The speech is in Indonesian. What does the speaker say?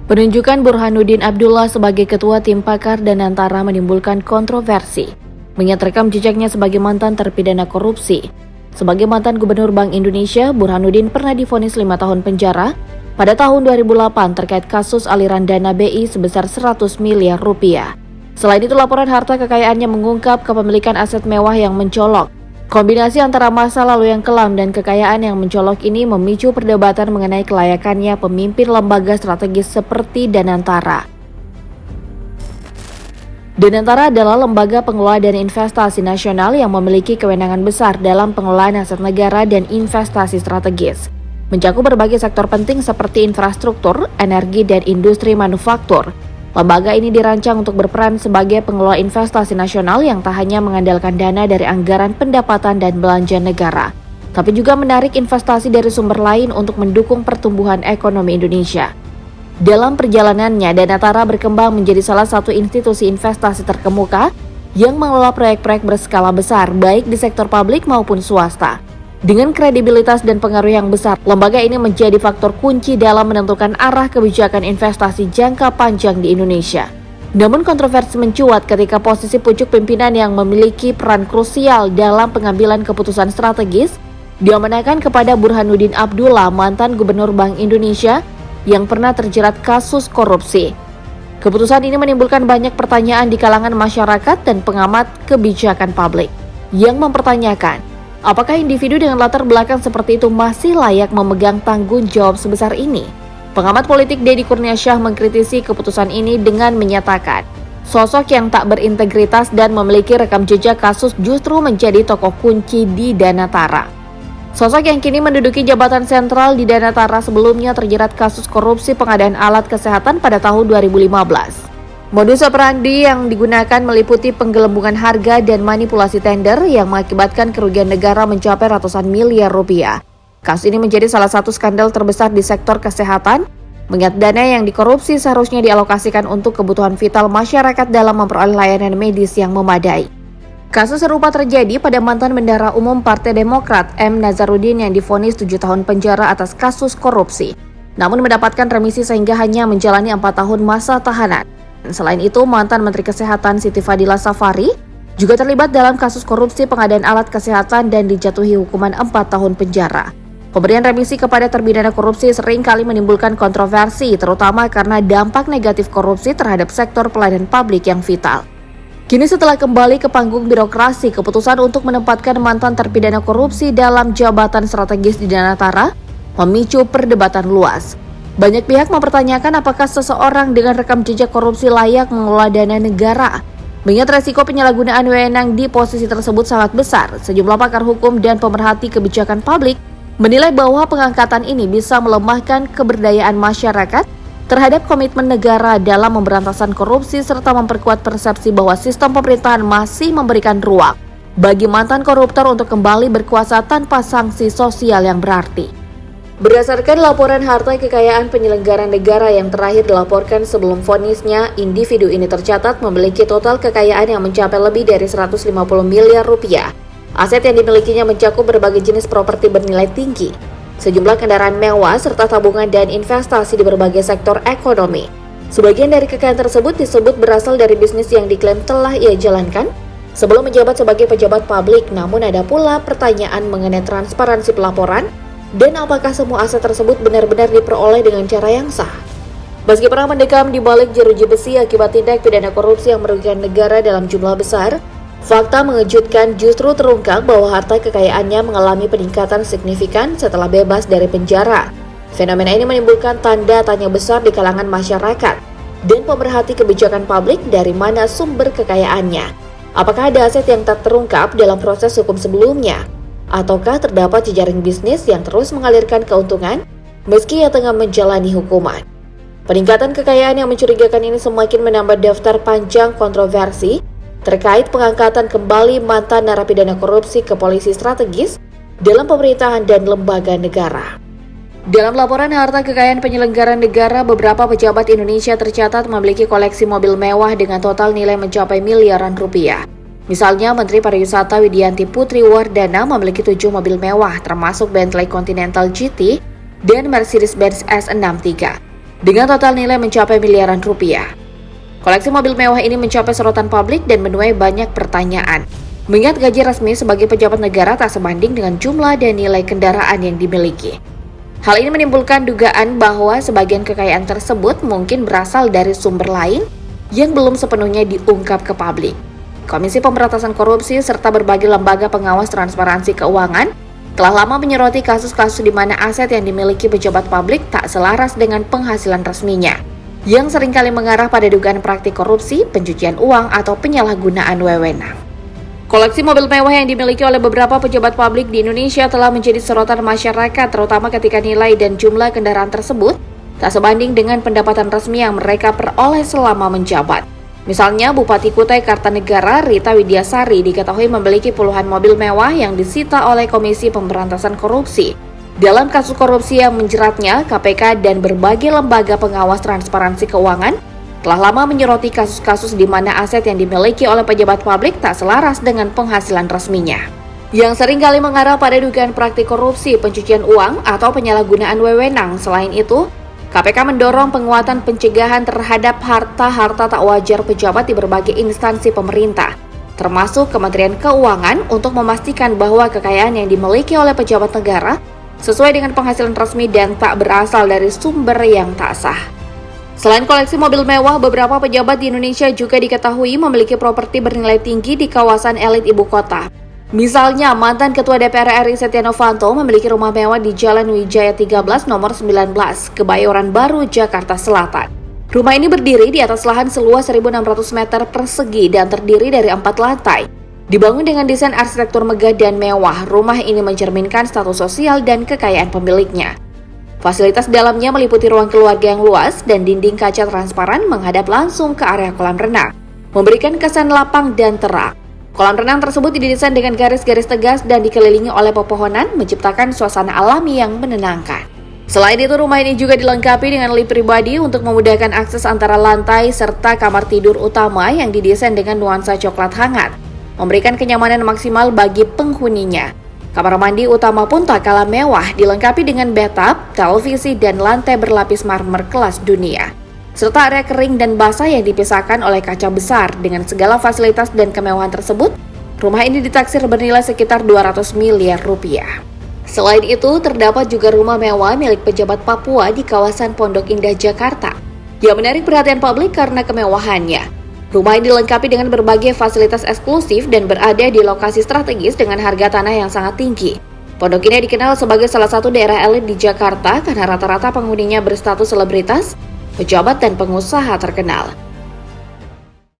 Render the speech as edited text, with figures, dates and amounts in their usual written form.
Penunjukan Burhanuddin Abdullah sebagai ketua tim pakar Danantara menimbulkan kontroversi, mengingat rekam jejaknya sebagai mantan terpidana korupsi. Sebagai mantan Gubernur Bank Indonesia, Burhanuddin pernah divonis 5 tahun penjara pada tahun 2008 terkait kasus aliran dana BI sebesar 100 miliar rupiah. Selain itu, laporan harta kekayaannya mengungkap kepemilikan aset mewah yang mencolok. Kombinasi antara masa lalu yang kelam dan kekayaan yang mencolok ini memicu perdebatan mengenai kelayakannya pemimpin lembaga strategis seperti Danantara. Danantara adalah lembaga pengelola dana investasi nasional yang memiliki kewenangan besar dalam pengelolaan aset negara dan investasi strategis, mencakup berbagai sektor penting seperti infrastruktur, energi, dan industri manufaktur. Lembaga ini dirancang untuk berperan sebagai pengelola investasi nasional yang tak hanya mengandalkan dana dari anggaran pendapatan dan belanja negara, tapi juga menarik investasi dari sumber lain untuk mendukung pertumbuhan ekonomi Indonesia. Dalam perjalanannya, Danantara berkembang menjadi salah satu institusi investasi terkemuka yang mengelola proyek-proyek berskala besar, baik di sektor publik maupun swasta. Dengan kredibilitas dan pengaruh yang besar, lembaga ini menjadi faktor kunci dalam menentukan arah kebijakan investasi jangka panjang di Indonesia. Namun kontroversi mencuat ketika posisi pucuk pimpinan yang memiliki peran krusial dalam pengambilan keputusan strategis diamanahkan kepada Burhanuddin Abdullah, mantan Gubernur Bank Indonesia yang pernah terjerat kasus korupsi. Keputusan ini menimbulkan banyak pertanyaan di kalangan masyarakat dan pengamat kebijakan publik yang mempertanyakan, apakah individu dengan latar belakang seperti itu masih layak memegang tanggung jawab sebesar ini? Pengamat politik Deddy Kurniasyah mengkritisi keputusan ini dengan menyatakan, sosok yang tak berintegritas dan memiliki rekam jejak kasus justru menjadi tokoh kunci di Danantara. Sosok yang kini menduduki jabatan sentral di Danantara sebelumnya terjerat kasus korupsi pengadaan alat kesehatan pada tahun 2015. Modus operandi yang digunakan meliputi penggelembungan harga dan manipulasi tender yang mengakibatkan kerugian negara mencapai ratusan miliar rupiah. Kasus ini menjadi salah satu skandal terbesar di sektor kesehatan, mengingat dana yang dikorupsi seharusnya dialokasikan untuk kebutuhan vital masyarakat dalam memperoleh layanan medis yang memadai. Kasus serupa terjadi pada mantan Bendahara Umum Partai Demokrat M. Nazarudin yang divonis 7 tahun penjara atas kasus korupsi, namun mendapatkan remisi sehingga hanya menjalani 4 tahun masa tahanan. Selain itu, mantan Menteri Kesehatan Siti Fadila Safari juga terlibat dalam kasus korupsi pengadaan alat kesehatan dan dijatuhi hukuman 4 tahun penjara. Pemberian remisi kepada terpidana korupsi seringkali menimbulkan kontroversi, terutama karena dampak negatif korupsi terhadap sektor pelayanan publik yang vital. Kini setelah kembali ke panggung birokrasi, keputusan untuk menempatkan mantan terpidana korupsi dalam jabatan strategis di Danantara memicu perdebatan luas. Banyak pihak mempertanyakan apakah seseorang dengan rekam jejak korupsi layak mengelola dana negara. Mengingat resiko penyalahgunaan wewenang di posisi tersebut sangat besar, sejumlah pakar hukum dan pemerhati kebijakan publik menilai bahwa pengangkatan ini bisa melemahkan keberdayaan masyarakat terhadap komitmen negara dalam pemberantasan korupsi serta memperkuat persepsi bahwa sistem pemerintahan masih memberikan ruang bagi mantan koruptor untuk kembali berkuasa tanpa sanksi sosial yang berarti. Berdasarkan laporan harta kekayaan penyelenggara negara yang terakhir dilaporkan sebelum vonisnya, individu ini tercatat memiliki total kekayaan yang mencapai lebih dari 150 miliar rupiah. Aset yang dimilikinya mencakup berbagai jenis properti bernilai tinggi, sejumlah kendaraan mewah, serta tabungan dan investasi di berbagai sektor ekonomi. Sebagian dari kekayaan tersebut disebut berasal dari bisnis yang diklaim telah ia jalankan sebelum menjabat sebagai pejabat publik, namun ada pula pertanyaan mengenai transparansi pelaporan dan apakah semua aset tersebut benar-benar diperoleh dengan cara yang sah. Meski pernah mendekam di balik jeruji besi akibat tindak pidana korupsi yang merugikan negara dalam jumlah besar, fakta mengejutkan justru terungkap bahwa harta kekayaannya mengalami peningkatan signifikan setelah bebas dari penjara. Fenomena ini menimbulkan tanda tanya besar di kalangan masyarakat dan pemerhati kebijakan publik dari mana sumber kekayaannya. Apakah ada aset yang tak terungkap dalam proses hukum sebelumnya? Ataukah terdapat jejaring bisnis yang terus mengalirkan keuntungan meski ia tengah menjalani hukuman? Peningkatan kekayaan yang mencurigakan ini semakin menambah daftar panjang kontroversi terkait pengangkatan kembali mantan narapidana korupsi ke polisi strategis dalam pemerintahan dan lembaga negara. Dalam laporan harta kekayaan penyelenggara negara, beberapa pejabat Indonesia tercatat memiliki koleksi mobil mewah dengan total nilai mencapai miliaran rupiah. Misalnya, Menteri Pariwisata Widianti Putri Wardana memiliki 7 mobil mewah, termasuk Bentley Continental GT dan Mercedes-Benz S63. dengan total nilai mencapai miliaran rupiah. Koleksi mobil mewah ini mencapai sorotan publik dan menuai banyak pertanyaan, mengingat gaji resmi sebagai pejabat negara tak sebanding dengan jumlah dan nilai kendaraan yang dimiliki. Hal ini menimbulkan dugaan bahwa sebagian kekayaan tersebut mungkin berasal dari sumber lain yang belum sepenuhnya diungkap ke publik. Komisi Pemberantasan Korupsi serta berbagai lembaga pengawas transparansi keuangan telah lama menyoroti kasus-kasus di mana aset yang dimiliki pejabat publik tak selaras dengan penghasilan resminya, yang seringkali mengarah pada dugaan praktik korupsi, pencucian uang, atau penyalahgunaan wewenang. Koleksi mobil mewah yang dimiliki oleh beberapa pejabat publik di Indonesia telah menjadi sorotan masyarakat, terutama ketika nilai dan jumlah kendaraan tersebut tak sebanding dengan pendapatan resmi yang mereka peroleh selama menjabat. Misalnya, Bupati Kutai Kartanegara Rita Widyasari diketahui memiliki puluhan mobil mewah yang disita oleh Komisi Pemberantasan Korupsi. Dalam kasus korupsi yang menjeratnya, KPK dan berbagai lembaga pengawas transparansi keuangan telah lama menyoroti kasus-kasus di mana aset yang dimiliki oleh pejabat publik tak selaras dengan penghasilan resminya, yang seringkali mengarah pada dugaan praktik korupsi, pencucian uang, atau penyalahgunaan wewenang. Selain itu, KPK mendorong penguatan pencegahan terhadap harta-harta tak wajar pejabat di berbagai instansi pemerintah, termasuk Kementerian Keuangan, untuk memastikan bahwa kekayaan yang dimiliki oleh pejabat negara sesuai dengan penghasilan resmi dan tak berasal dari sumber yang tak sah. Selain koleksi mobil mewah, beberapa pejabat di Indonesia juga diketahui memiliki properti bernilai tinggi di kawasan elit ibu kota. Misalnya, mantan Ketua DPR RI Setia Novanto memiliki rumah mewah di Jalan Wijaya 13 nomor 19, Kebayoran Baru, Jakarta Selatan. Rumah ini berdiri di atas lahan seluas 1.600 meter persegi dan terdiri dari 4 lantai. Dibangun dengan desain arsitektur megah dan mewah, rumah ini mencerminkan status sosial dan kekayaan pemiliknya. Fasilitas dalamnya meliputi ruang keluarga yang luas dan dinding kaca transparan menghadap langsung ke area kolam renang, memberikan kesan lapang dan terang. Kolam renang tersebut didesain dengan garis-garis tegas dan dikelilingi oleh pepohonan, menciptakan suasana alami yang menenangkan. Selain itu, rumah ini juga dilengkapi dengan lift pribadi untuk memudahkan akses antara lantai serta kamar tidur utama yang didesain dengan nuansa coklat hangat, memberikan kenyamanan maksimal bagi penghuninya. Kamar mandi utama pun tak kalah mewah, dilengkapi dengan bathtub, televisi, dan lantai berlapis marmer kelas dunia, serta area kering dan basah yang dipisahkan oleh kaca besar. Dengan segala fasilitas dan kemewahan tersebut, rumah ini ditaksir bernilai sekitar 200 miliar rupiah. Selain itu, terdapat juga rumah mewah milik pejabat Papua di kawasan Pondok Indah, Jakarta, yang menarik perhatian publik karena kemewahannya. Rumah ini dilengkapi dengan berbagai fasilitas eksklusif dan berada di lokasi strategis dengan harga tanah yang sangat tinggi. Pondok Indah dikenal sebagai salah satu daerah elit di Jakarta karena rata-rata penghuninya berstatus selebritas, pejabat, dan pengusaha terkenal.